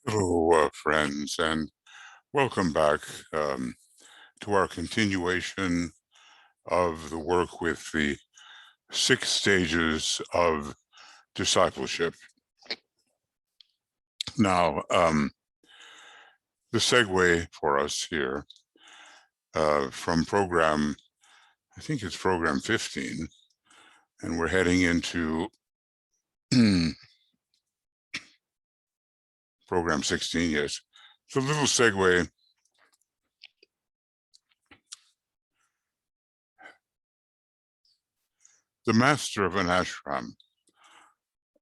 Hello, friends, and welcome back to our continuation of the work with the 6 stages of discipleship. Now, the segue for us here from program, I think it's program 15, and we're heading into program 16, yes. It's a little segue. The master of an ashram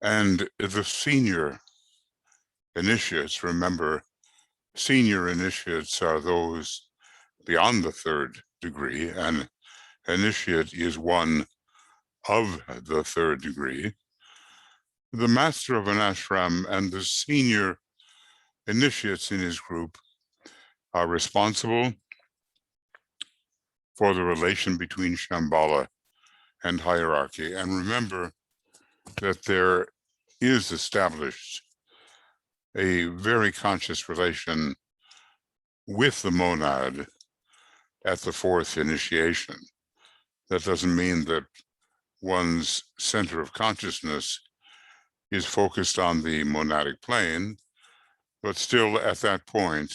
and the senior initiates, remember, senior initiates are those beyond the 3rd degree, and initiate is one of the 3rd degree. The master of an ashram and the senior initiates in his group are responsible for the relation between Shambhala and hierarchy. And remember that there is established a very conscious relation with the monad at the 4th initiation. That doesn't mean that one's center of consciousness is focused on the monadic plane, but still at that point,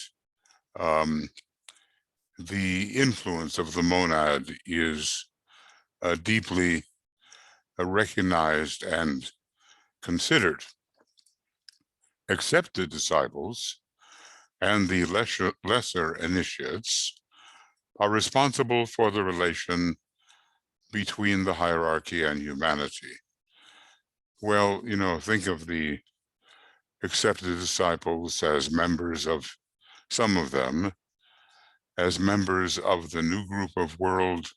the influence of the monad is deeply recognized and considered. Accepted disciples and the lesser initiates are responsible for the relation between the hierarchy and humanity. Well, think of the accepted disciples as members of, some of them, as members of the new group of world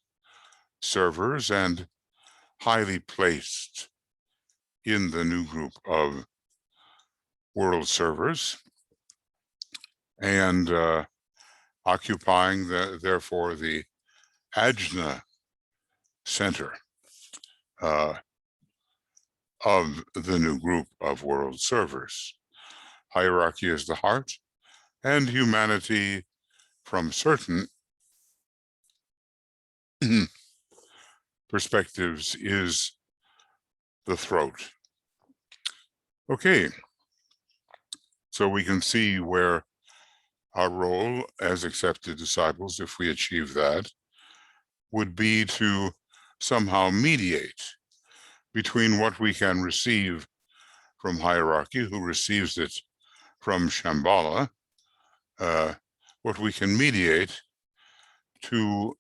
servers and highly placed in the new group of world servers, and occupying, therefore, the ajna center of the new group of world servers. Hierarchy is the heart, and humanity, from certain perspectives, is the throat. Okay, so we can see where our role as accepted disciples, if we achieve that, would be to somehow mediate between what we can receive from hierarchy, who receives it from Shambhala, what we can mediate to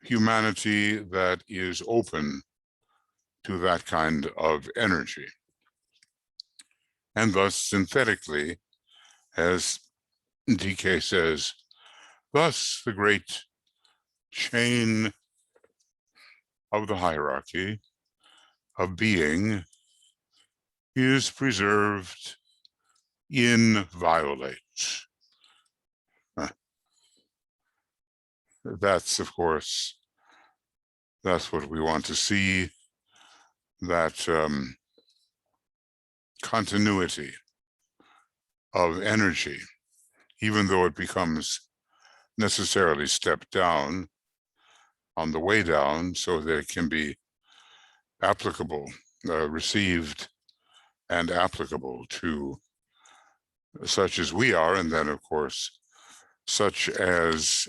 humanity that is open to that kind of energy. And thus, synthetically, as DK says, thus the great chain of the hierarchy of being is preserved inviolate. That's, of course, that's what we want to see, that continuity of energy, even though it becomes necessarily stepped down on the way down, so that it can be applicable, received and applicable to such as we are, and then, of course, such as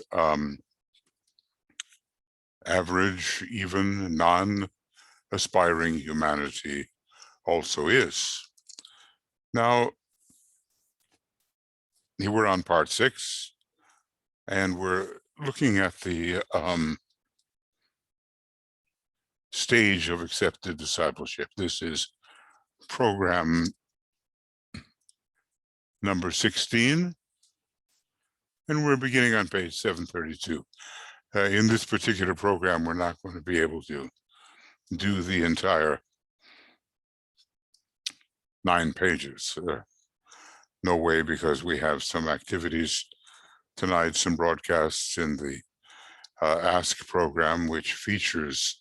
average, even non-aspiring humanity also is. Now, we're on part 6, and we're looking at the stage of accepted discipleship. This is program number 16, and we're beginning on page 732. In this particular program, we're not going to be able to do the entire 9 pages. No way, because we have some activities tonight, some broadcasts in the Ask program, which features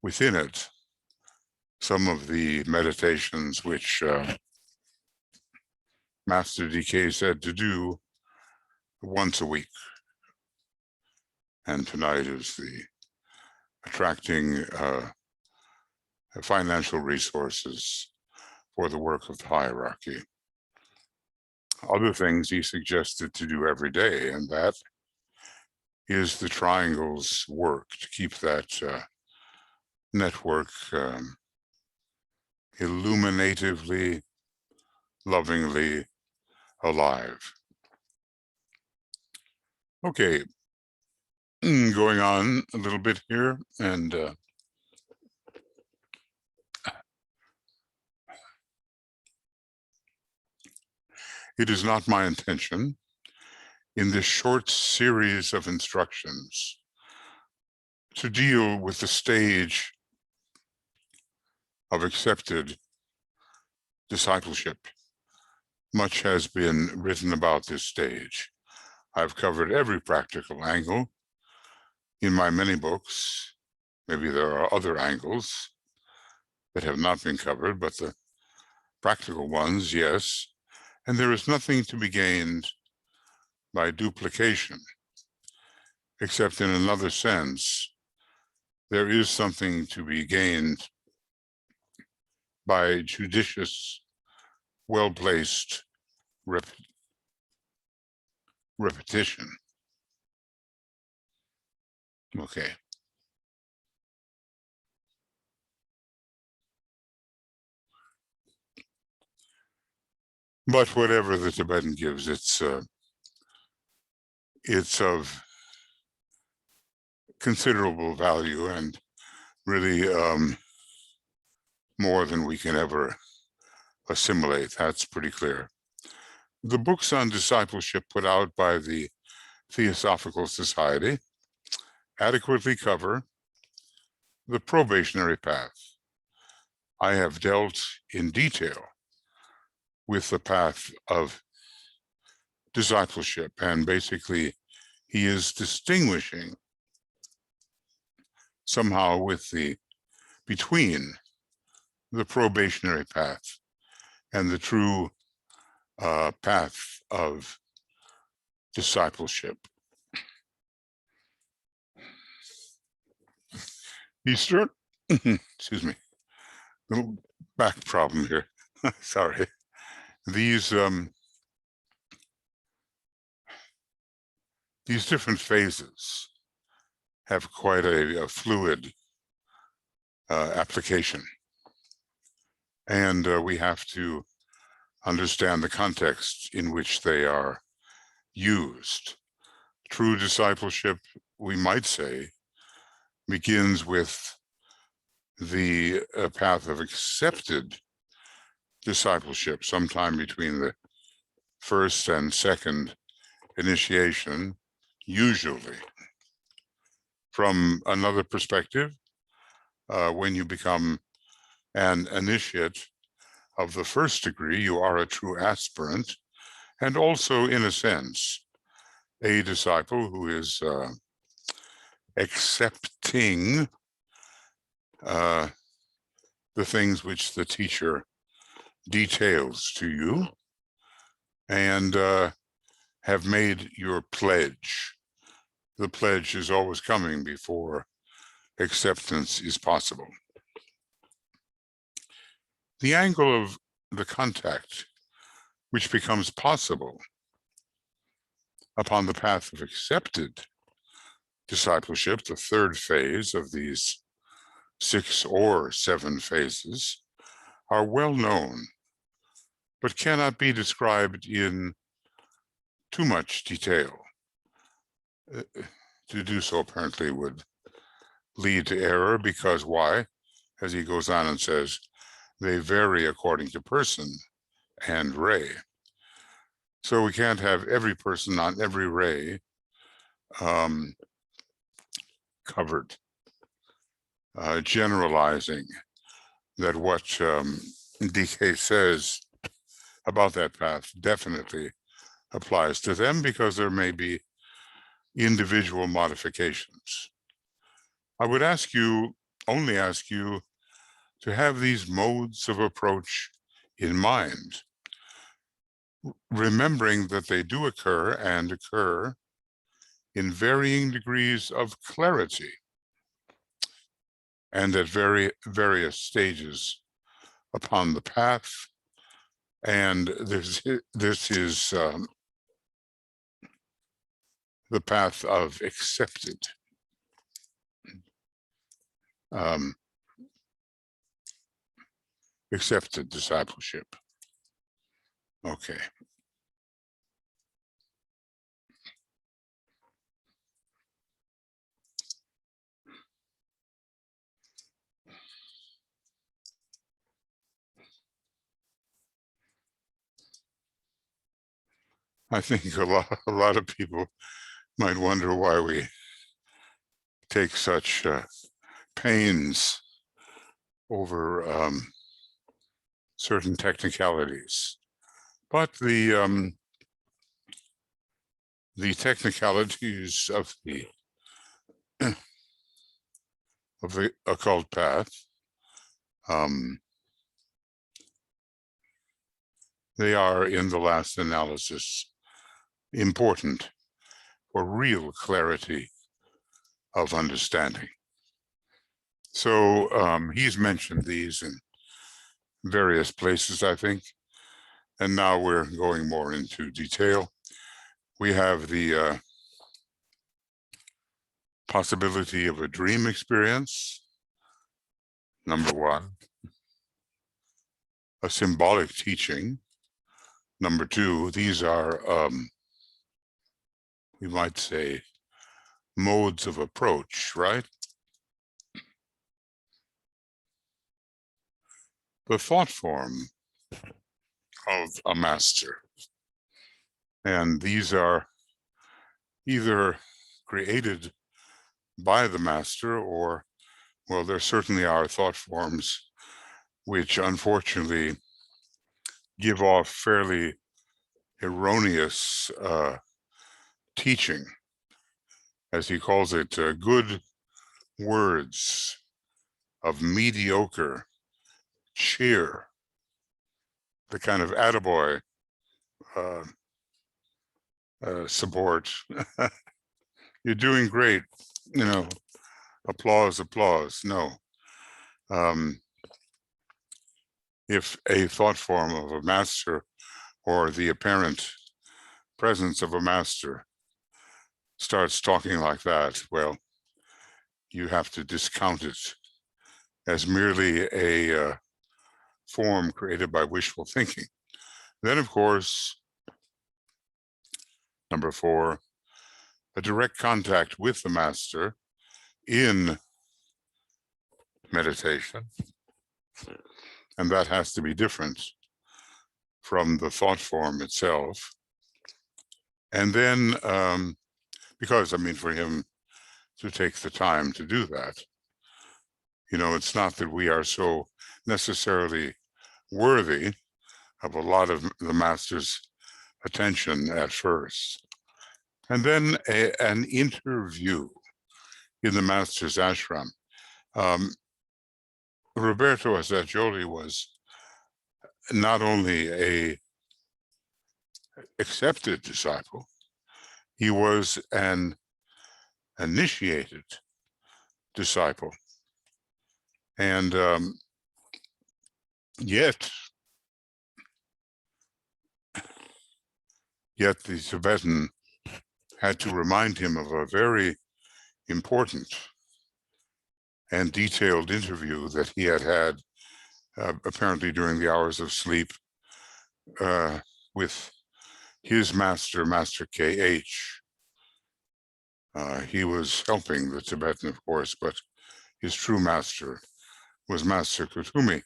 within it some of the meditations which Master DK said to do once a week. And tonight is the attracting financial resources for the work of the hierarchy. Other things he suggested to do every day, and that is the triangle's work to keep that network illuminatively, lovingly alive. Okay, going on a little bit here, and it is not my intention in this short series of instructions to deal with the stage of accepted discipleship. Much has been written about this stage. I've covered every practical angle in my many books. Maybe there are other angles that have not been covered, but the practical ones, yes. And there is nothing to be gained by duplication, except in another sense, there is something to be gained by judicious, well-placed repetition. Okay. But whatever the Tibetan gives, it's of considerable value and really more than we can ever assimilate. That's pretty clear. The books on discipleship put out by the Theosophical Society adequately cover the probationary path. I have dealt in detail with the path of discipleship, and basically he is distinguishing somehow between the probationary path and the true path of discipleship. Easter, excuse me, little back problem here. Sorry. These different phases have quite a fluid application. And we have to understand the context in which they are used. True discipleship, we might say, begins with the path of accepted discipleship, sometime between the first and second initiation, usually. From another perspective, when you become an initiate of the first degree, you are a true aspirant, and also, in a sense, a disciple who is accepting the things which the teacher details to you, and have made your pledge. The pledge is always coming before acceptance is possible. The angle of the contact which becomes possible upon the path of accepted discipleship, the third phase of these 6 or 7 phases, are well known, but cannot be described in too much detail. To do so apparently would lead to error, because why? As he goes on and says, they vary according to person and ray. So we can't have every person on every ray covered. Generalizing that what DK says about that path definitely applies to them, because there may be individual modifications. I would only ask you to have these modes of approach in mind, remembering that they do occur and occur in varying degrees of clarity and at various stages upon the path. And this is the path of accepted accepted discipleship. Okay. I think a lot of people might wonder why we take such pains over certain technicalities, but the technicalities of the occult path, they are, in the last analysis, important for real clarity of understanding. So he's mentioned these in various places, I think, and now we're going more into detail. We have the possibility of a dream experience, number one, a symbolic teaching, number two. These are, we might say, modes of approach, right? The thought form of a master. And these are either created by the master or, well, there certainly are thought forms which unfortunately give off fairly erroneous teaching, as he calls it, good words of mediocre cheer, the kind of attaboy support. You're doing great, you know, applause, applause. No. If a thought form of a master or the apparent presence of a master starts talking like that, well, you have to discount it as merely a form created by wishful thinking. Then, of course, number four, a direct contact with the master in meditation. And that has to be different from the thought form itself. And then, because, I mean, for him to take the time to do that, you know, it's not that we are so necessarily worthy of a lot of the master's attention at first. And then an interview in the master's ashram. Roberto Assagioli was not only a accepted disciple, he was an initiated disciple. And yet the Tibetan had to remind him of a very important and detailed interview that he had apparently during the hours of sleep with his master, Master K.H. He was helping the Tibetan, of course, but his true master was Master Kutumi.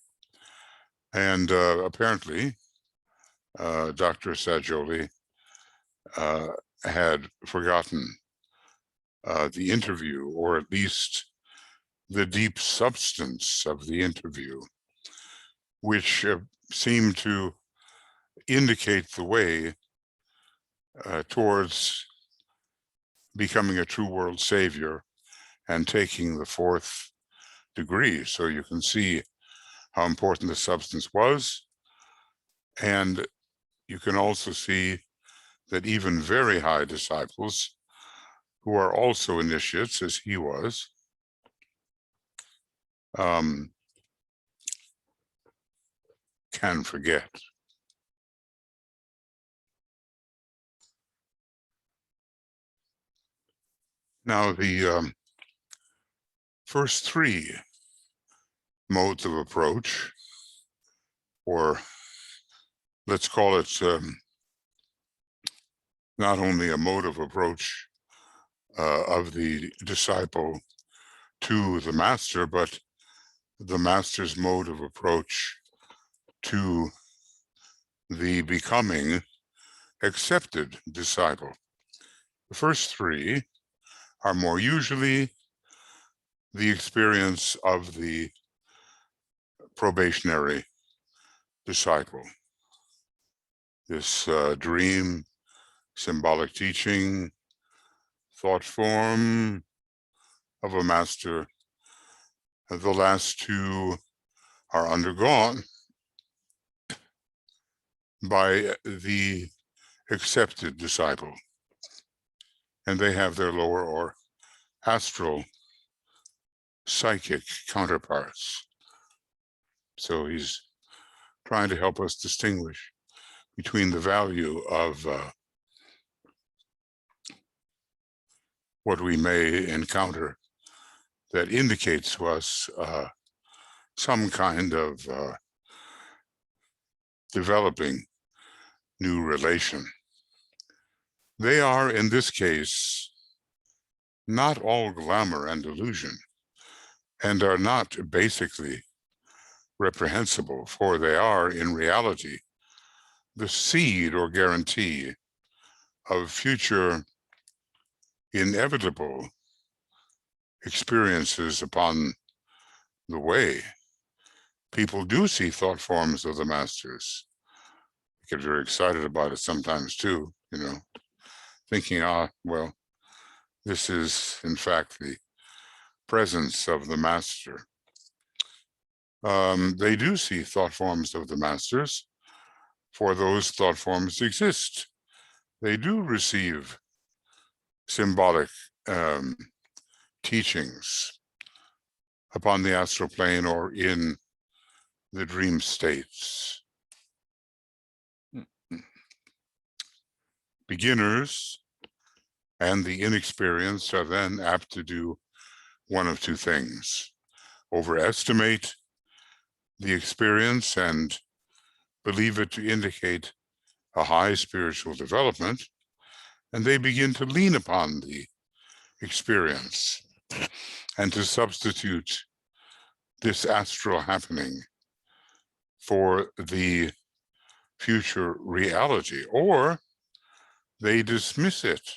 And apparently, Dr. Assagioli had forgotten the interview, or at least the deep substance of the interview, which seemed to indicate the way towards becoming a true world savior and taking the fourth degree. So you can see how important the substance was. And you can also see that even very high disciples, who are also initiates, as he was, can forget. Now, the first three modes of approach, or let's call it not only a mode of approach of the disciple to the master, but the master's mode of approach to the becoming accepted disciple. The first three are more usually the experience of the probationary disciple. This dream, symbolic teaching, thought form of a master. The last two are undergone by the accepted disciple, and they have their lower or astral psychic counterparts. So he's trying to help us distinguish between the value of what we may encounter that indicates to us some kind of developing new relation. They are, in this case, not all glamour and illusion, and are not basically reprehensible, for they are, in reality, the seed or guarantee of future inevitable experiences upon the way. People do see thought forms of the masters. They get very excited about it sometimes too, thinking, well, this is in fact the presence of the master. They do see thought forms of the masters, for those thought forms exist. They do receive symbolic teachings upon the astral plane or in the dream states. Beginners and the inexperienced are then apt to do one of two things: overestimate the experience and believe it to indicate a high spiritual development, and they begin to lean upon the experience and to substitute this astral happening for the future reality, or they dismiss it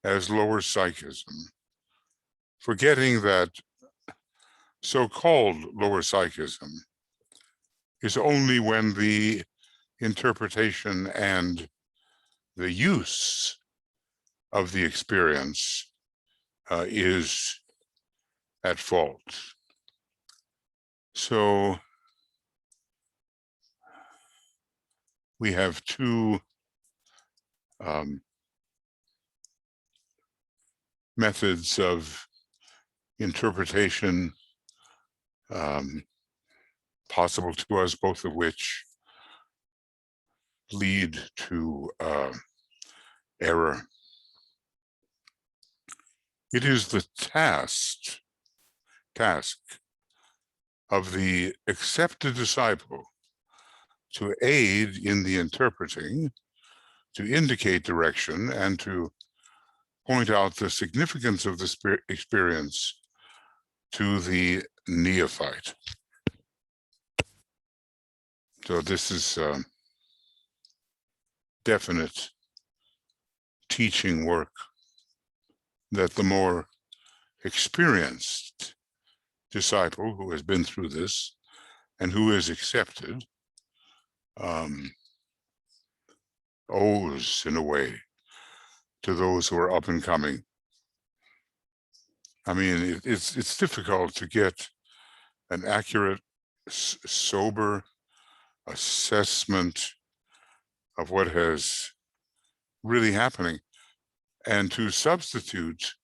as lower psychism, forgetting that so-called lower psychism is only when the interpretation and the use of the experience is at fault. So we have two methods of interpretation possible to us, both of which lead to error. It is the task of the accepted disciple to aid in the interpreting, to indicate direction, and to point out the significance of the experience to the neophyte. So this is definite teaching work that the more experienced disciple who has been through this and who is accepted owes, in a way, to those who are up and coming. I mean, it's difficult to get an accurate sober assessment of what has really happening, and to substitute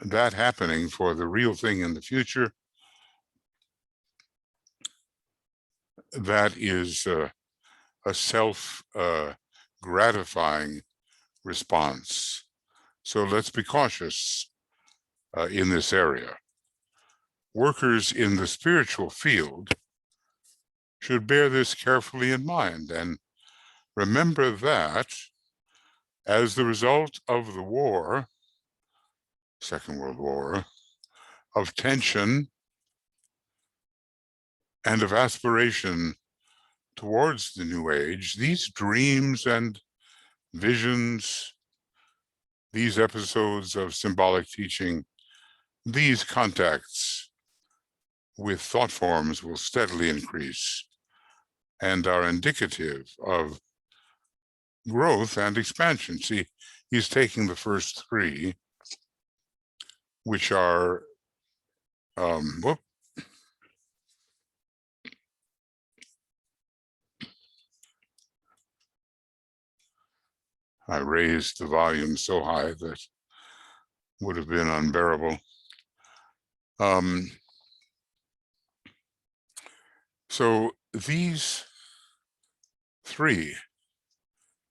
that happening for the real thing in the future, that is a self-gratifying response. So let's be cautious in this area. Workers in the spiritual field should bear this carefully in mind and remember that as the result of the war, Second World War, of tension and of aspiration towards the New Age, these dreams and visions, these episodes of symbolic teaching, these contacts with thought forms will steadily increase and are indicative of growth and expansion. See, he's taking the first three, which are, I raised the volume so high that would have been unbearable. So these three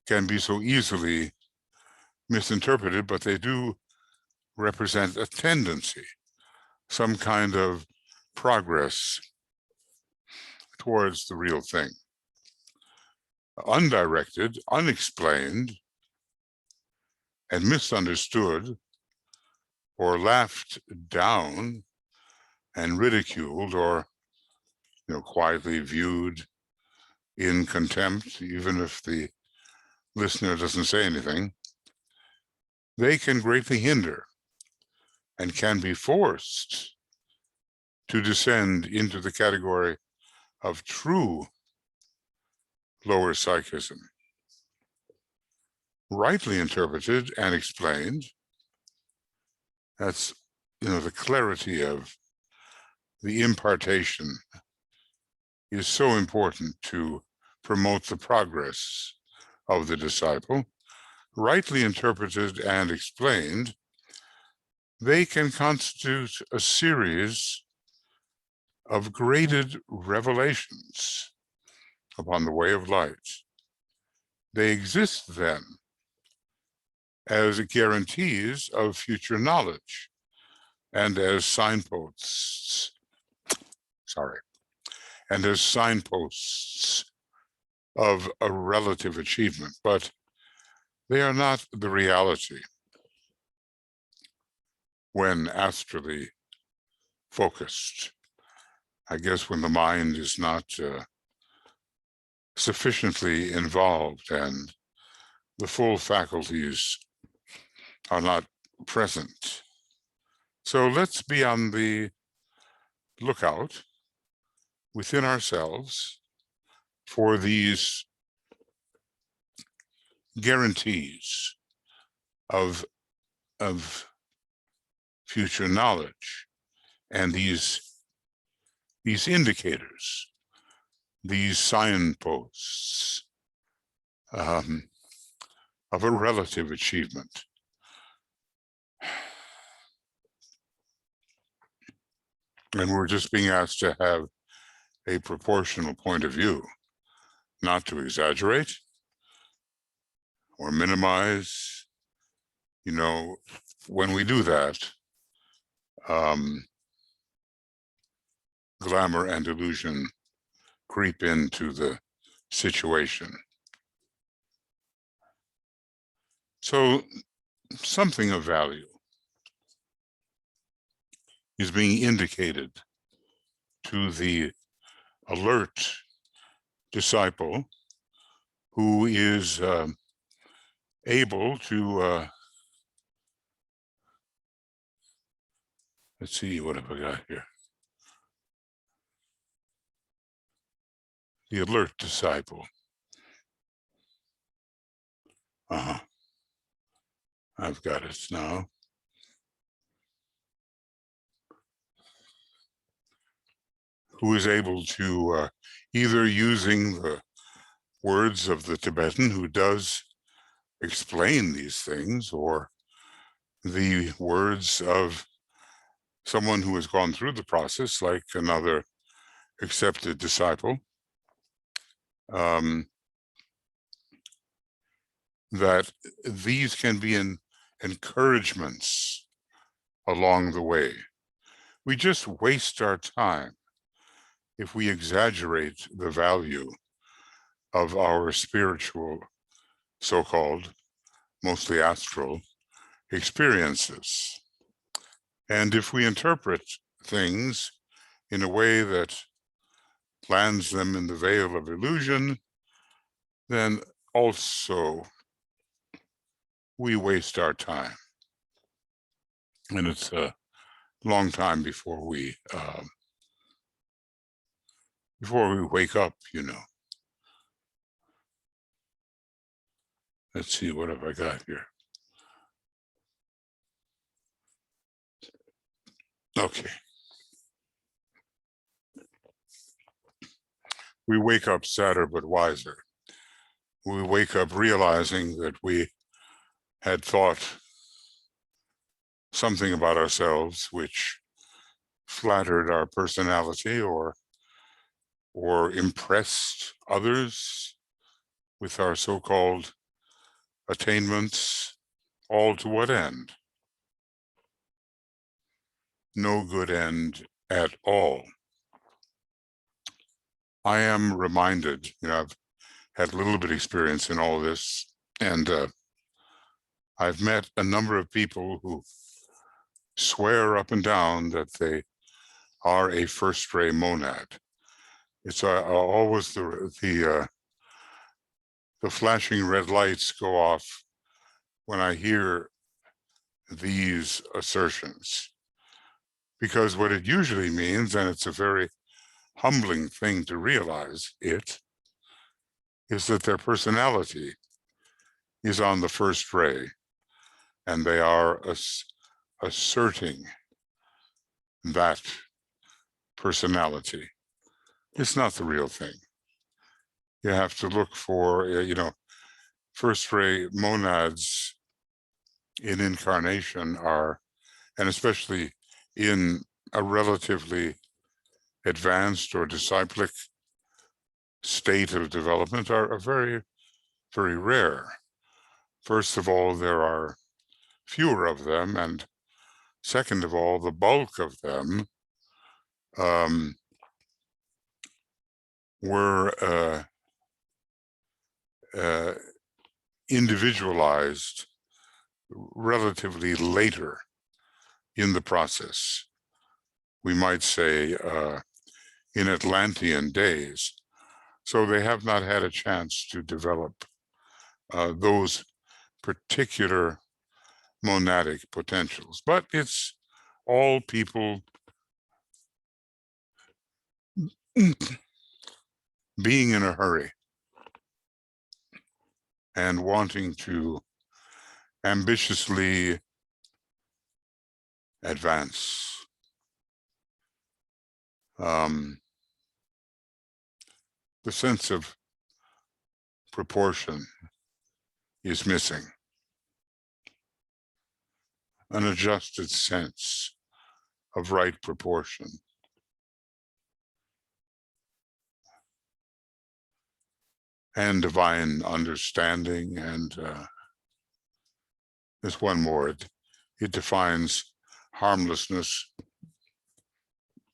can be so easily misinterpreted, but they do represent a tendency, some kind of progress towards the real thing. Undirected, unexplained, and misunderstood, or laughed down and ridiculed, or quietly viewed in contempt, even if the listener doesn't say anything, they can greatly hinder and can be forced to descend into the category of true lower psychism. Rightly interpreted and explained, that's the clarity of the impartation is so important to promote the progress of the disciple. Rightly interpreted and explained, they can constitute a series of graded revelations upon the way of light. They exist then as guarantees of future knowledge and as signposts, of a relative achievement, but they are not the reality when astrally focused. I guess when the mind is not sufficiently involved and the full faculties are not present. So let's be on the lookout within ourselves for these guarantees of future knowledge and these indicators, these signposts of a relative achievement. And we're just being asked to have a proportional point of view, not to exaggerate or minimize. When we do that, glamour and illusion creep into the situation. So something of value is being indicated to the alert disciple who is able to, let's see, what have I got here? The alert disciple. I've got it now. who is able to, either using the words of the Tibetan who does explain these things, or the words of someone who has gone through the process, like another accepted disciple, that these can be encouragements along the way. We just waste our time if we exaggerate the value of our spiritual, so-called, mostly astral, experiences. And if we interpret things in a way that lands them in the veil of illusion, then also we waste our time. And it's a long time before we wake up, you know. Let's see, what have I got here? Okay. We wake up sadder but wiser. We wake up realizing that we had thought something about ourselves which flattered our personality or impressed others with our so-called attainments, all to what end? No good end at all. I am reminded, you know, I've had a little bit of experience in all this, and I've met a number of people who swear up and down that they are a first-ray monad. It's always the flashing red lights go off when I hear these assertions, because what it usually means, and it's a very humbling thing to realize it, is that their personality is on the first ray, and they are asserting that personality. It's not the real thing. You have to look for, you know, first-ray monads in incarnation are, and especially in a relatively advanced or disciplic state of development, are very, very rare. First of all, there are fewer of them, and second of all, the bulk of them were individualized relatively later in the process. We might say in Atlantean days. So they have not had a chance to develop those particular monadic potentials, but it's all people being in a hurry and wanting to ambitiously advance. The sense of proportion is missing. An adjusted sense of right proportion. And divine understanding, and there's one more. It defines harmlessness.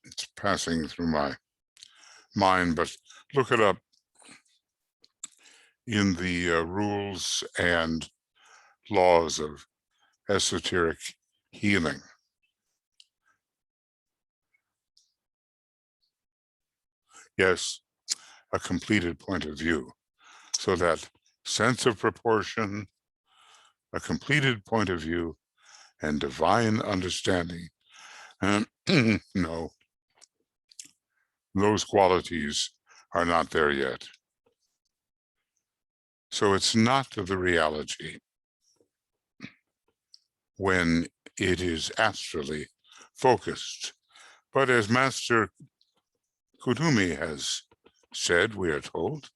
It's passing through my mind, but look it up in the rules and laws of esoteric healing. Yes, a completed point of view. So that sense of proportion, a completed point of view, and divine understanding. No, those qualities are not there yet. So it's not the reality when it is astrally focused. But as Master Kutumi has said, we are told,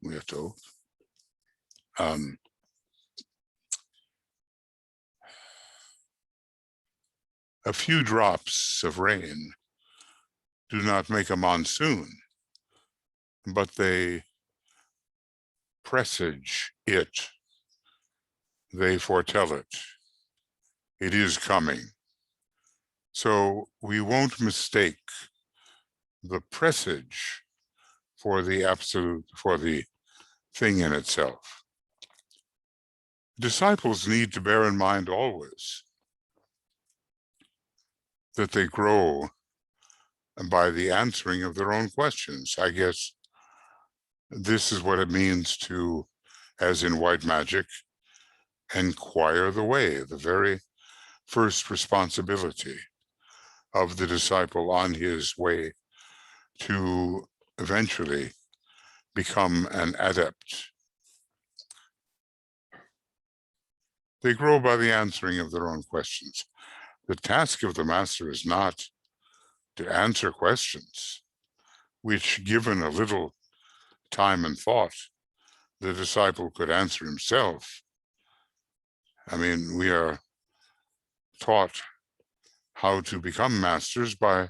a few drops of rain do not make a monsoon, but they presage it. They foretell it. It is coming. So we won't mistake the presage for the absolute, for the thing in itself. Disciples need to bear in mind always that they grow by the answering of their own questions. I guess this is what it means to, as in white magic, inquire the way, the very first responsibility of the disciple on his way to eventually become an adept. They grow by the answering of their own questions. The task of the master is not to answer questions, which, given a little time and thought, the disciple could answer himself. I mean, we are taught how to become masters by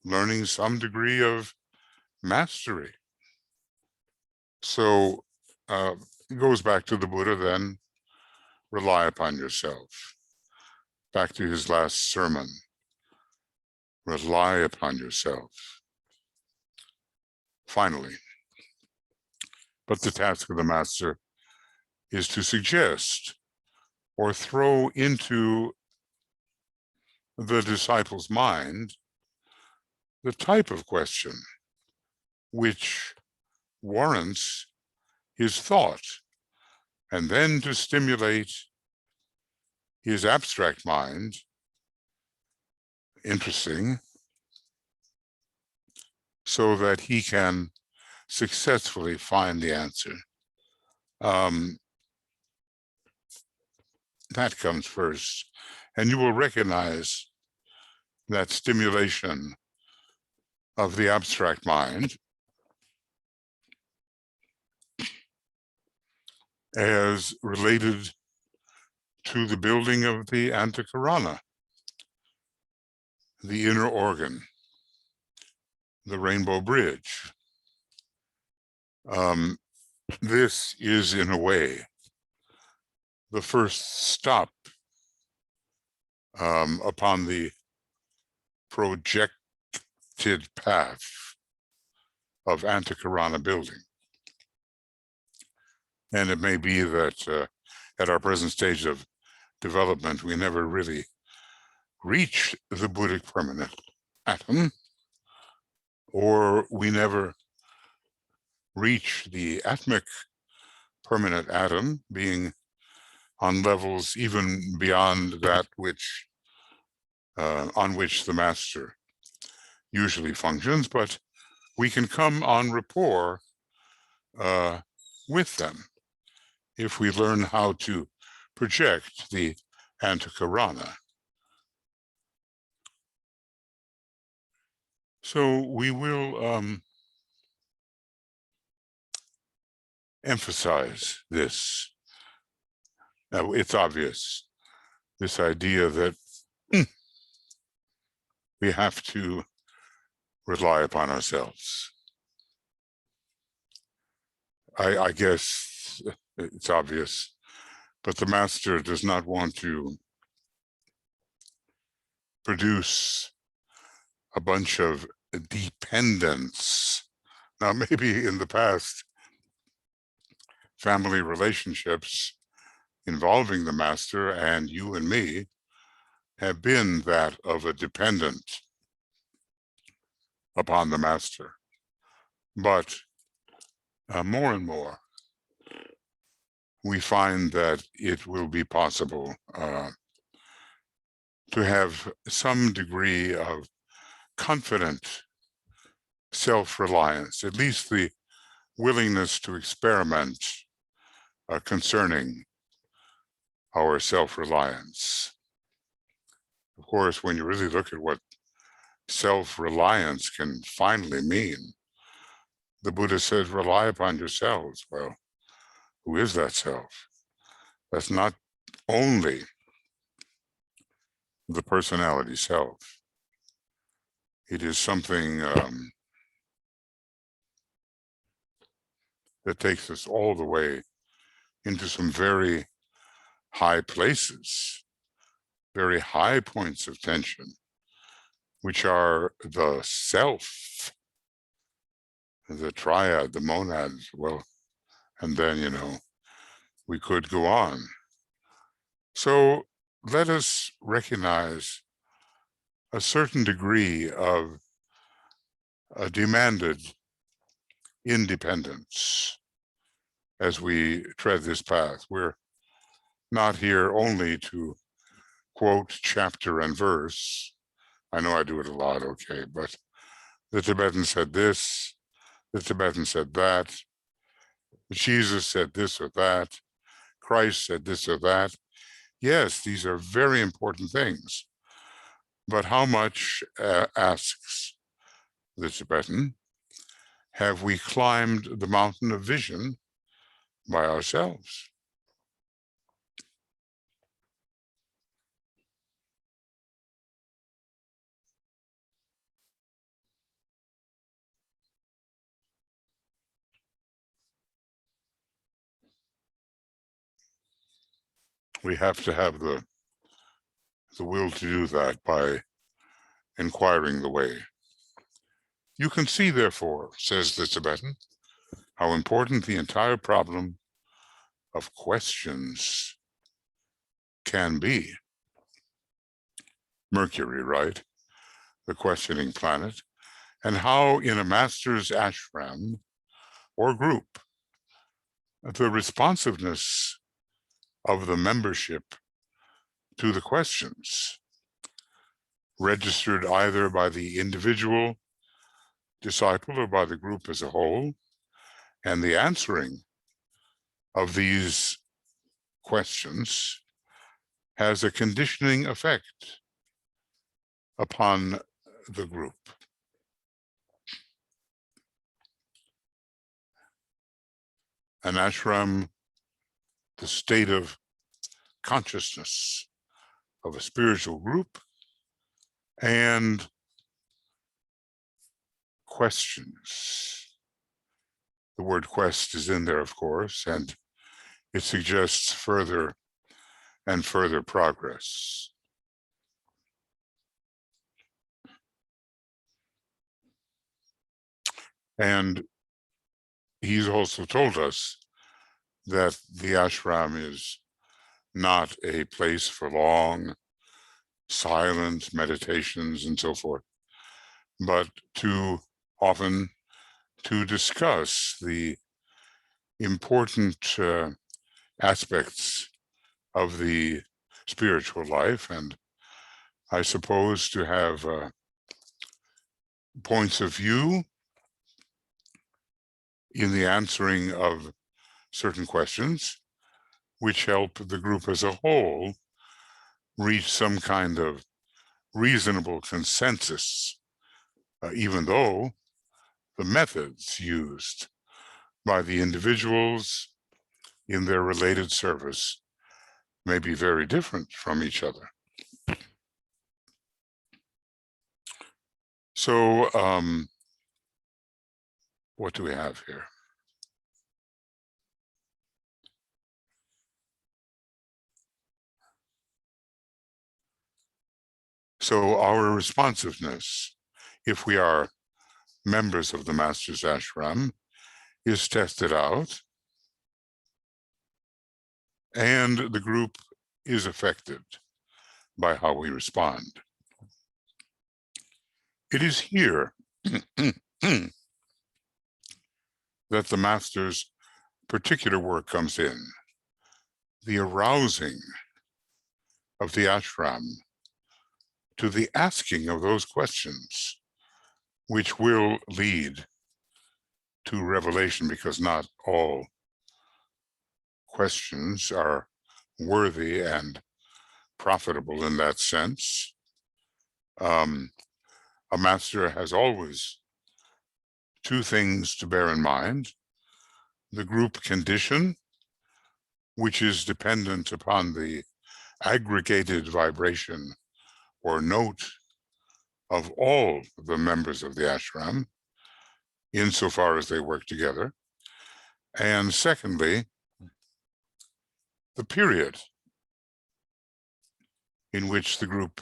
learning some degree of mastery. So it goes back to the Buddha then, rely upon yourself. Back to his last sermon, rely upon yourself. Finally, but the task of the master is to suggest or throw into the disciple's mind the type of question which warrants his thought, and then to stimulate his abstract mind, interesting, so that he can successfully find the answer. That comes first, and you will recognize that stimulation of the abstract mind as related to the building of the antakarana, the inner organ, the rainbow bridge. This is, in a way, the first stop upon the projected path of antakarana building. And it may be that at our present stage of development, we never really reach the Buddhic permanent atom, or we never reach the atmic permanent atom, being on levels even beyond that which on which the master usually functions, but we can come on rapport with them if we learn how to project the antakarana. So we will emphasize this. Now, it's obvious, this idea that we have to rely upon ourselves. I guess it's obvious, but the master does not want to produce a bunch of dependents. Now, maybe in the past, family relationships involving the master and you and me have been that of a dependent upon the master. But more and more, we find that it will be possible to have some degree of confident self-reliance, at least the willingness to experiment concerning our self-reliance. Of course, when you really look at what self-reliance can finally mean, The Buddha says, rely upon yourselves. Well, who is that self? That's not only the personality self. It is something that takes us all the way into some very high places, very high points of tension, which are the self, the triad, the monads. Well, and then, we could go on. So let us recognize a certain degree of a demanded independence as we tread this path. We're not here only to quote chapter and verse. I know I do it a lot, okay, but the Tibetan said this, the Tibetan said that, Jesus said this or that, Christ said this or that. Yes, these are very important things, but how much, asks the Tibetan, have we climbed the mountain of vision by ourselves? We have to have the will to do that by inquiring the way. You can see, therefore, says the Tibetan, how important the entire problem of questions can be. Mercury, right? The questioning planet, and how in a master's ashram or group, the responsiveness of the membership to the questions, registered either by the individual disciple or by the group as a whole, and the answering of these questions has a conditioning effect upon the group. An ashram, the state of consciousness of a spiritual group, and questions. The word quest is in there, of course, and it suggests further and further progress. And he's also told us that the ashram is not a place for long, silent meditations and so forth, but often to discuss the important aspects of the spiritual life, and I suppose to have points of view in the answering of certain questions, which help the group as a whole reach some kind of reasonable consensus, even though the methods used by the individuals in their related service may be very different from each other. So what do we have here? So our responsiveness, if we are members of the Master's Ashram, is tested out, and the group is affected by how we respond. It is here that the Master's particular work comes in, the arousing of the ashram to the asking of those questions, which will lead to revelation, because not all questions are worthy and profitable in that sense. A master has always two things to bear in mind: the group condition, which is dependent upon the aggregated vibration or note of all the members of the ashram, insofar as they work together. And secondly, the period in which the group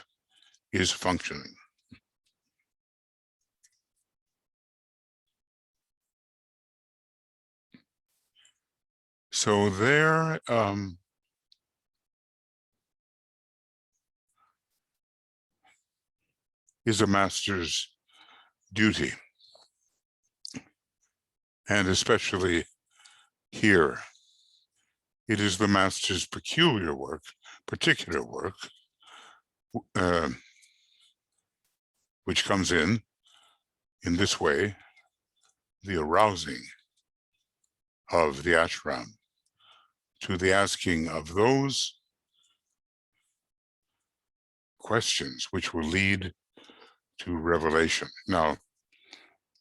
is functioning. So there is a master's duty, and especially here, it is the master's particular work, which comes in this way, the arousing of the ashram to the asking of those questions which will lead to revelation. Now,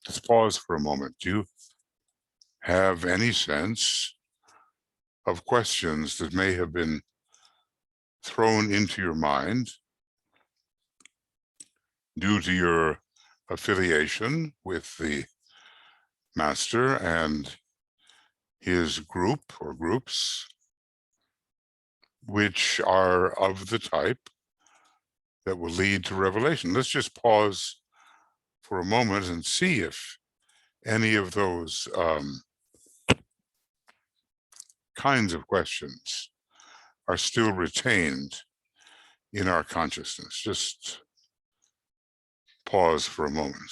let's pause for a moment. Do you have any sense of questions that may have been thrown into your mind due to your affiliation with the master and his group or groups, which are of the type that will lead to revelation? Let's just pause for a moment and see if any of those kinds of questions are still retained in our consciousness. Just pause for a moment.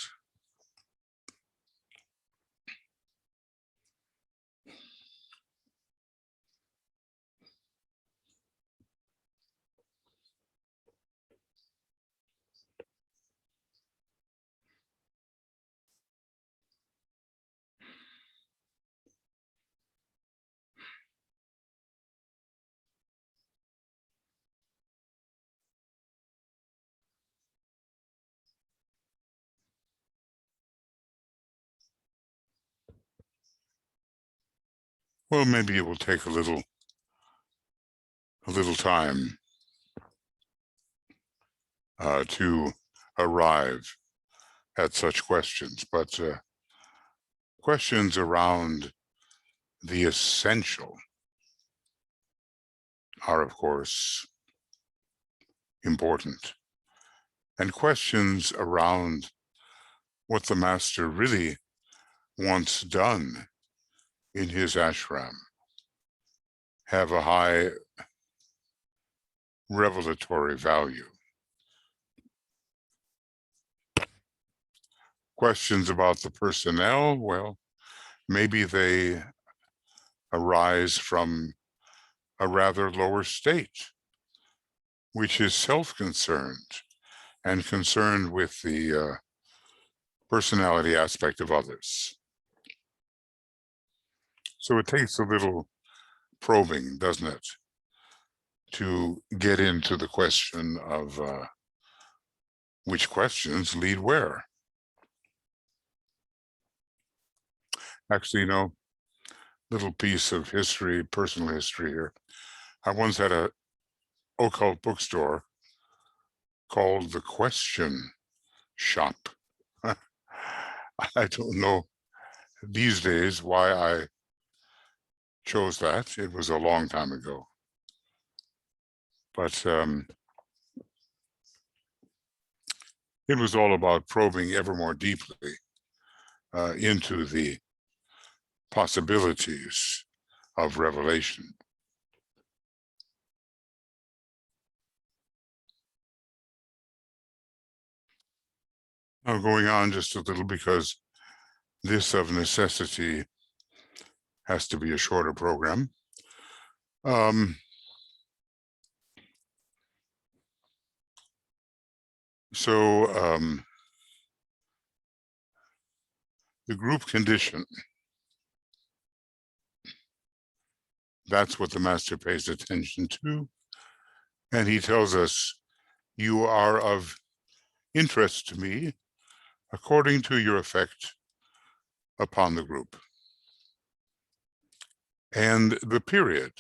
Well, maybe it will take a little time to arrive at such questions, but questions around the essential are, of course, important. And questions around what the master really wants done in his ashram have a high revelatory value. Questions about the personnel, well, maybe they arise from a rather lower state, which is self-concerned and concerned with the personality aspect of others. So it takes a little probing, doesn't it, to get into the question of which questions lead where. Actually, little piece of history, personal history here. I once had a occult bookstore called the Question Shop. I don't know these days why I chose that. It was a long time ago. But it was all about probing ever more deeply into the possibilities of revelation. Now, going on just a little, because this of necessity has to be a shorter program. The group condition, that's what the master pays attention to. And he tells us, you are of interest to me according to your effect upon the group, and the period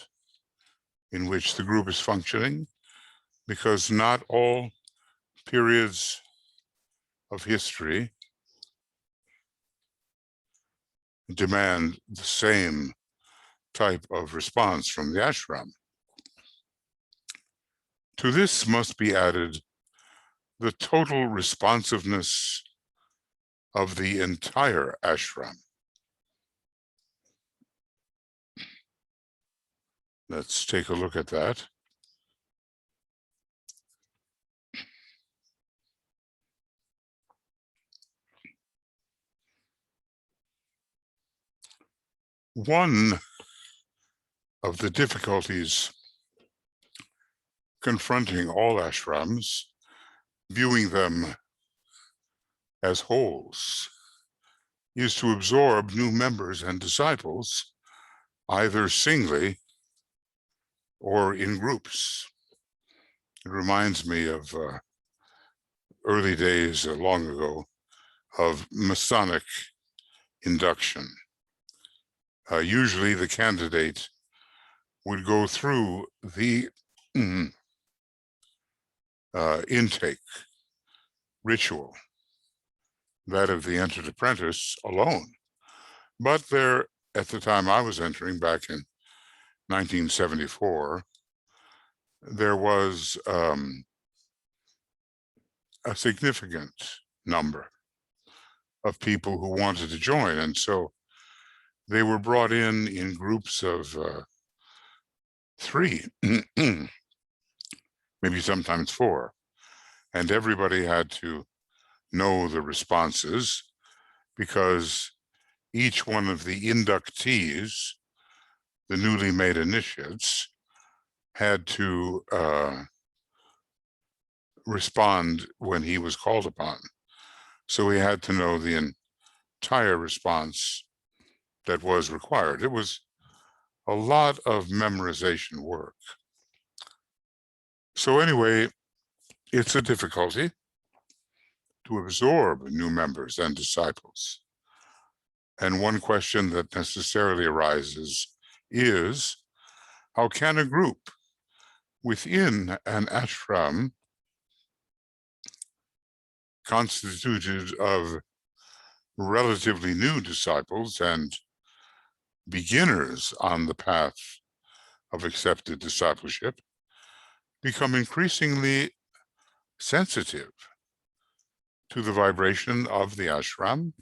in which the group is functioning, because not all periods of history demand the same type of response from the ashram. To this must be added the total responsiveness of the entire ashram. Let's take a look at that. One of the difficulties confronting all ashrams, viewing them as wholes, is to absorb new members and disciples, either singly or in groups. It reminds me of early days, long ago, of Masonic induction. Usually the candidate would go through the intake ritual, that of the entered apprentice alone. But there, at the time I was entering back in 1974, there was a significant number of people who wanted to join. And so they were brought in groups of 3, maybe sometimes 4. And everybody had to know the responses, because each one of the inductees, the newly made initiates, had to respond when he was called upon. So he had to know the entire response that was required. It was a lot of memorization work. So anyway, it's a difficulty to absorb new members and disciples. And one question that necessarily arises is, how can a group within an ashram constituted of relatively new disciples and beginners on the path of accepted discipleship become increasingly sensitive to the vibration of the ashram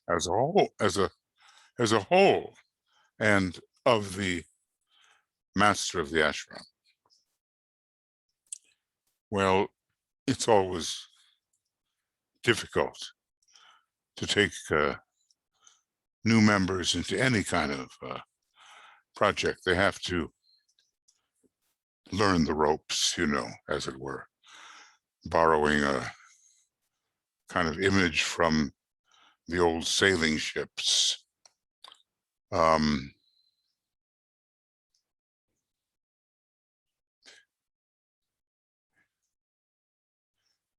as a whole, and of the master of the ashram? Well, it's always difficult to take new members into any kind of project. They have to learn the ropes, as it were, borrowing a kind of image from the old sailing ships.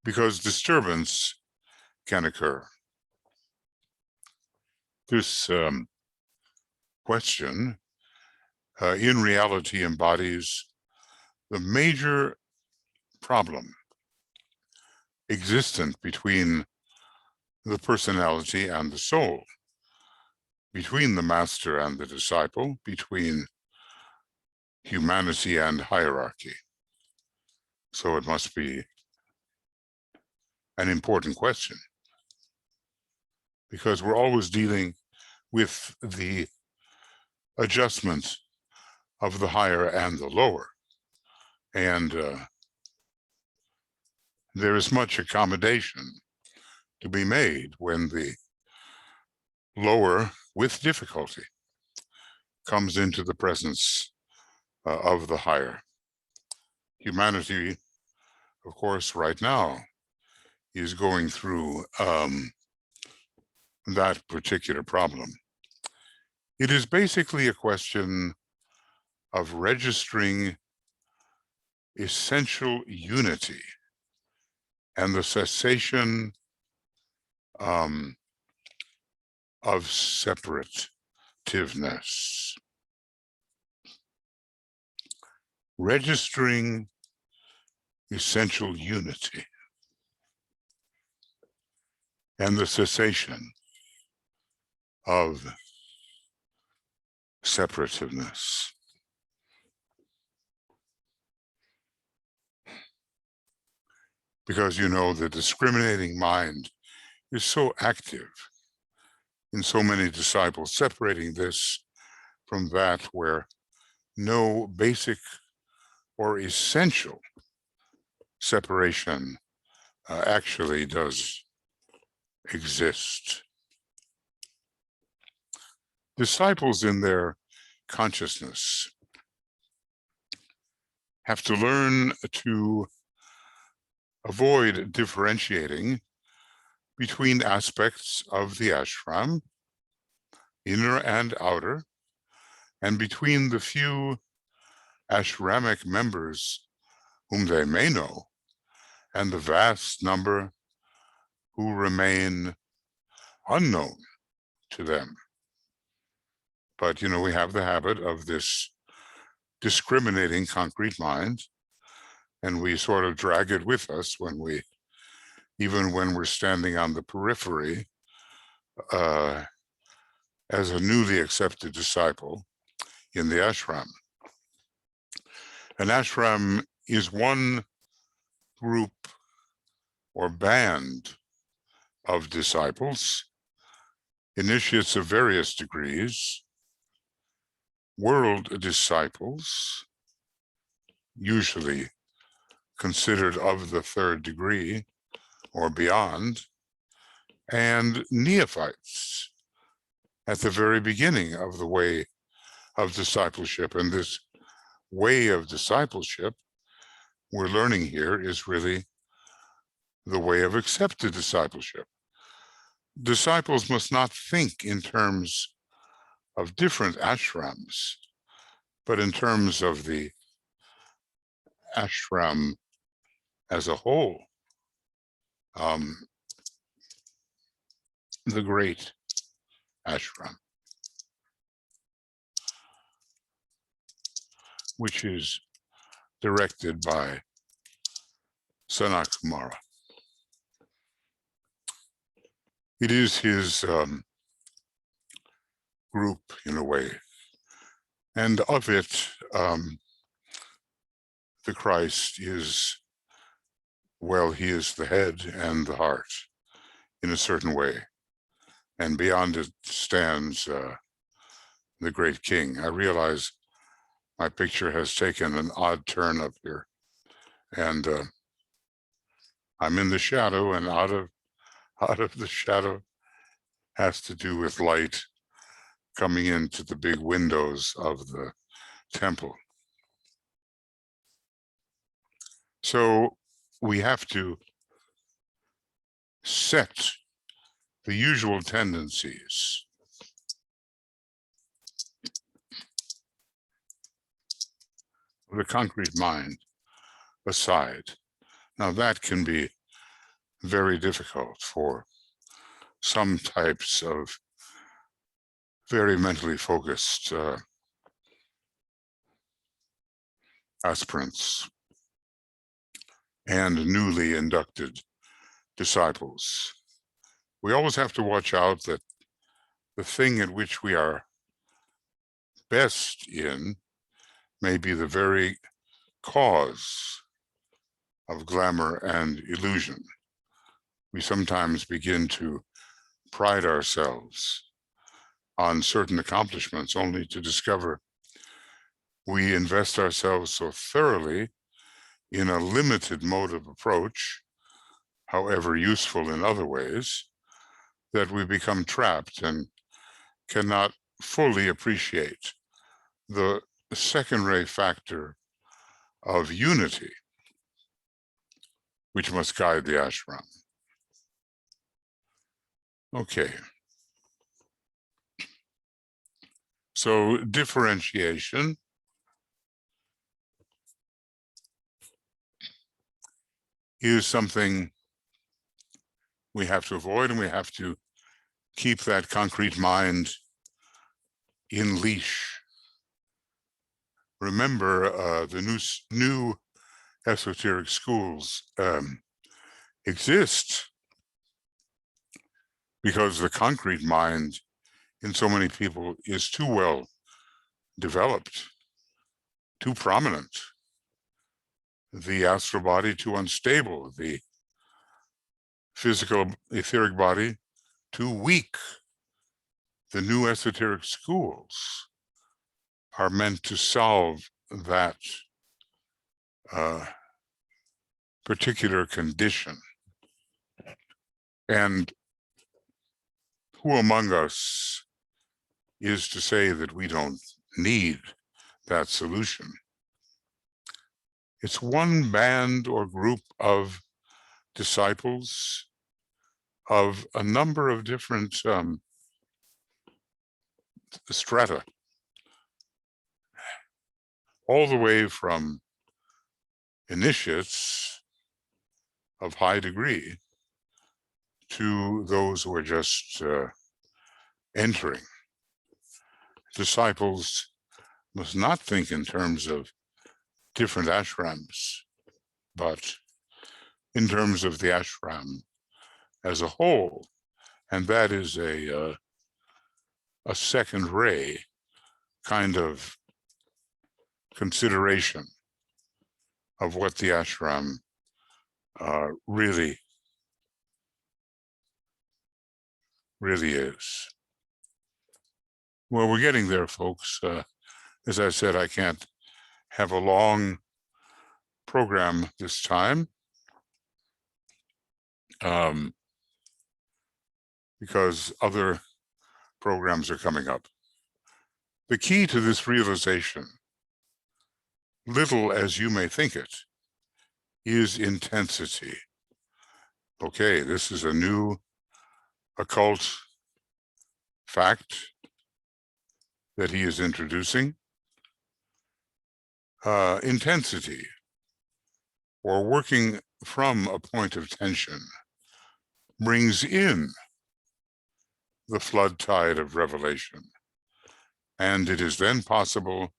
Because disturbance can occur. This question in reality embodies the major problem existent between the personality and the soul, between the master and the disciple, between humanity and hierarchy. So it must be an important question, because we're always dealing with the adjustment of the higher and the lower. And there is much accommodation to be made when the lower, with difficulty, comes into the presence of the higher. Humanity, of course, right now is going through that particular problem. It is basically a question of registering essential unity and the cessation of separativeness. Registering essential unity and the cessation of separativeness. Because, you know, the discriminating mind is so active in so many disciples, separating this from that, where no basic or essential separation actually does exist. Disciples in their consciousness have to learn to avoid differentiating between aspects of the ashram, inner and outer, and between the few ashramic members whom they may know and the vast number who remain unknown to them. But, you know, we have the habit of this discriminating concrete mind, and we sort of drag it with us even when we're standing on the periphery as a newly accepted disciple in the ashram. An ashram is one group or band of disciples, initiates of various degrees, world disciples, usually considered of the third degree or beyond, and neophytes at the very beginning of the way of discipleship. And this way of discipleship we're learning here is really the way of accepted discipleship. Disciples must not think in terms of different ashrams, but in terms of the ashram as a whole, the great ashram, which is directed by Sanat Kumara. It is his group in a way, and of it, the Christ is, well, he is the head and the heart in a certain way, and beyond it stands the great king. I realize my picture has taken an odd turn up here, and I'm in the shadow, and out of the shadow has to do with light coming into the big windows of the temple. So we have to set the usual tendencies of the concrete mind aside. Now that can be very difficult for some types of very mentally focused aspirants and newly inducted disciples. We always have to watch out that the thing in which we are best in may be the very cause of glamour and illusion. We sometimes begin to pride ourselves on certain accomplishments only to discover we invest ourselves so thoroughly in a limited mode of approach, however useful in other ways, that we become trapped and cannot fully appreciate the secondary factor of unity, which must guide the ashram. Okay. So differentiation is something we have to avoid, and we have to keep that concrete mind in leash. Remember, the new esoteric schools exist because the concrete mind in so many people is too well developed, too prominent, the astral body too unstable, the physical etheric body too weak. The new esoteric schools are meant to solve that particular condition. And who among us is to say that we don't need that solution? It's one band or group of disciples of a number of different strata, all the way from initiates of high degree to those who are just entering. Disciples must not think in terms of different ashrams, but in terms of the ashram as a whole. And that is a second ray kind of consideration of what the ashram really is. Well, we're getting there, folks. As I said, I can't have a long program this time because other programs are coming up. The key to this realization, little as you may think it, is intensity. Okay, this is a new occult fact that he is introducing. Intensity, or working from a point of tension, brings in the flood tide of revelation. And it is then possible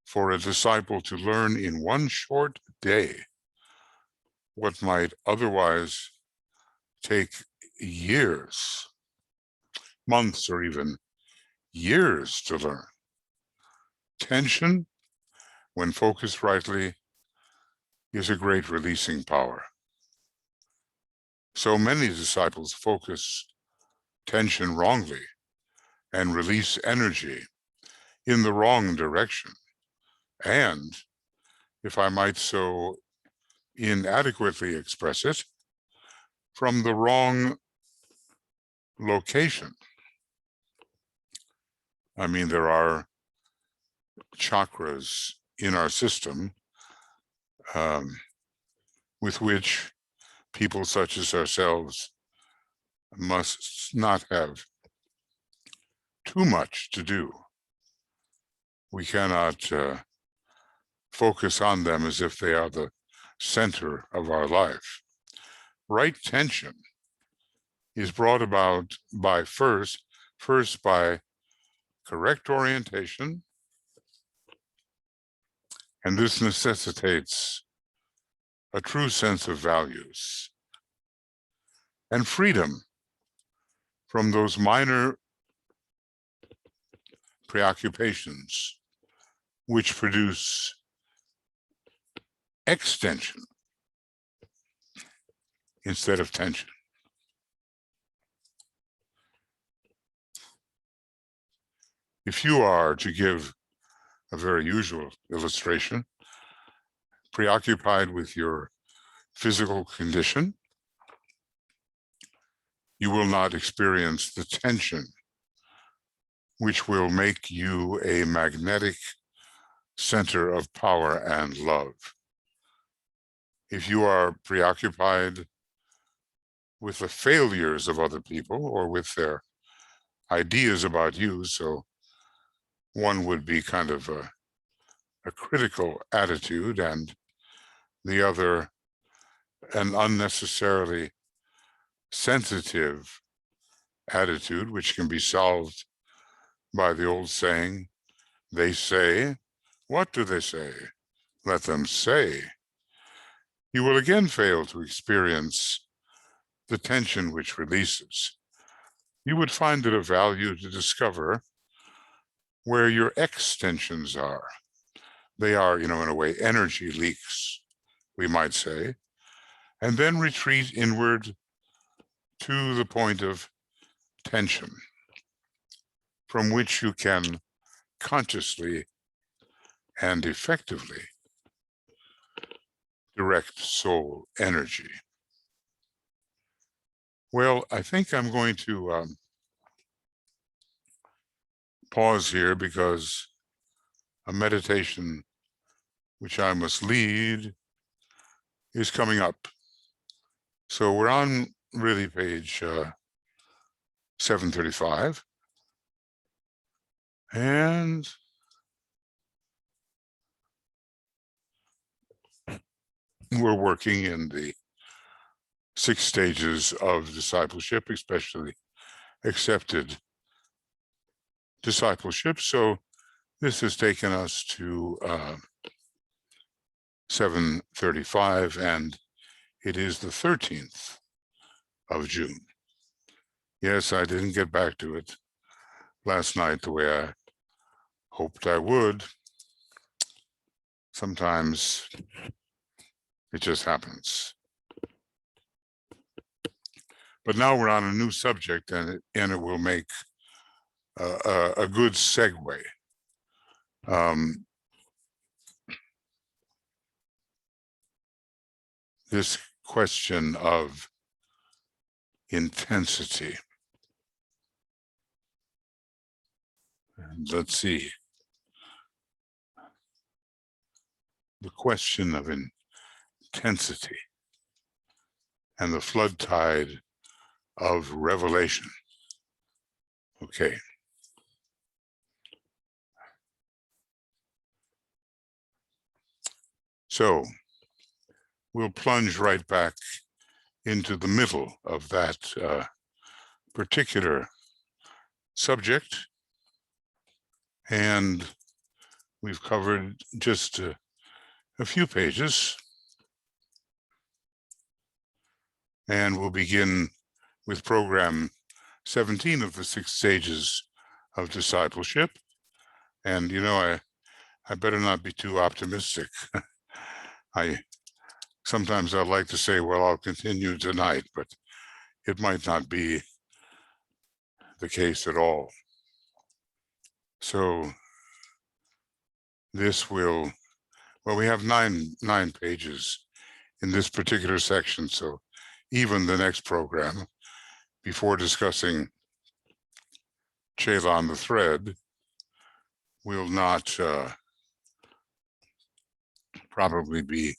for a disciple to learn in one short day what might otherwise take years, months, or even years to learn. Tension, when focused rightly, is a great releasing power. So many disciples focus tension wrongly and release energy in the wrong direction. And, if I might so inadequately express it, from the wrong location. I mean, there are chakras in our system with which people such as ourselves must not have too much to do. We cannot focus on them as if they are the center of our life. Right tension is brought about by first by correct orientation, and this necessitates a true sense of values and freedom from those minor preoccupations which produce extension instead of tension. If you are, to give a very usual illustration, preoccupied with your physical condition, you will not experience the tension which will make you a magnetic center of power and love. If you are preoccupied with the failures of other people or with their ideas about you, so one would be kind of a critical attitude, and the other an unnecessarily sensitive attitude, which can be solved by the old saying, they say, what do they say? Let them say. You will again fail to experience the tension which releases. You would find it of value to discover where your extensions are. They are, in a way, energy leaks, we might say, and then retreat inward to the point of tension, from which you can consciously and effectively direct soul energy. Well, I think I'm going to pause here because a meditation which I must lead is coming up. So we're on really page 735. And we're working in the 6 stages of discipleship, especially accepted discipleship. So this has taken us to 735, and it is the 13th of June. Yes, I didn't get back to it last night the way I hoped I would. Sometimes it just happens. But now we're on a new subject, and it will make a good segue. This question of intensity. And let's see. The question of intensity and the flood tide of revelation. Okay. So we'll plunge right back into the middle of that particular subject. And we've covered just a few pages. And we'll begin with program 17 of the 6 stages of discipleship. And I better not be too optimistic. Sometimes I like to say, well, I'll continue tonight, but it might not be the case at all. So this will, well, we have nine pages in this particular section. So even the next program, before discussing Chelan the thread, will not probably be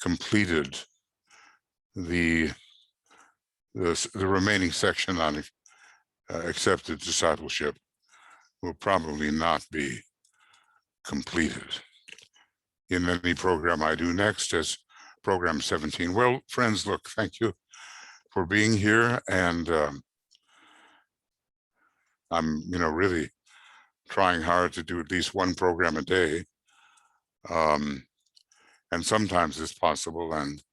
completed. The remaining section on accepted discipleship will probably not be completed in any program I do next as program 17. Well, friends, look, thank you for being here. And I'm, really trying hard to do at least one program a day. And sometimes it's possible and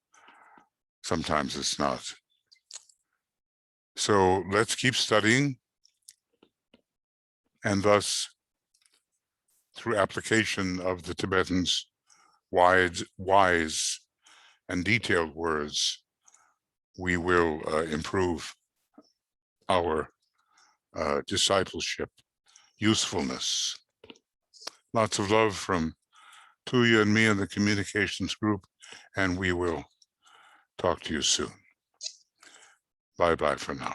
sometimes it's not. So let's keep studying. And thus, through application of the Tibetans' wise and detailed words, we will improve our discipleship usefulness. Lots of love from Tuya and me and the communications group, and we will talk to you soon. Bye-bye for now.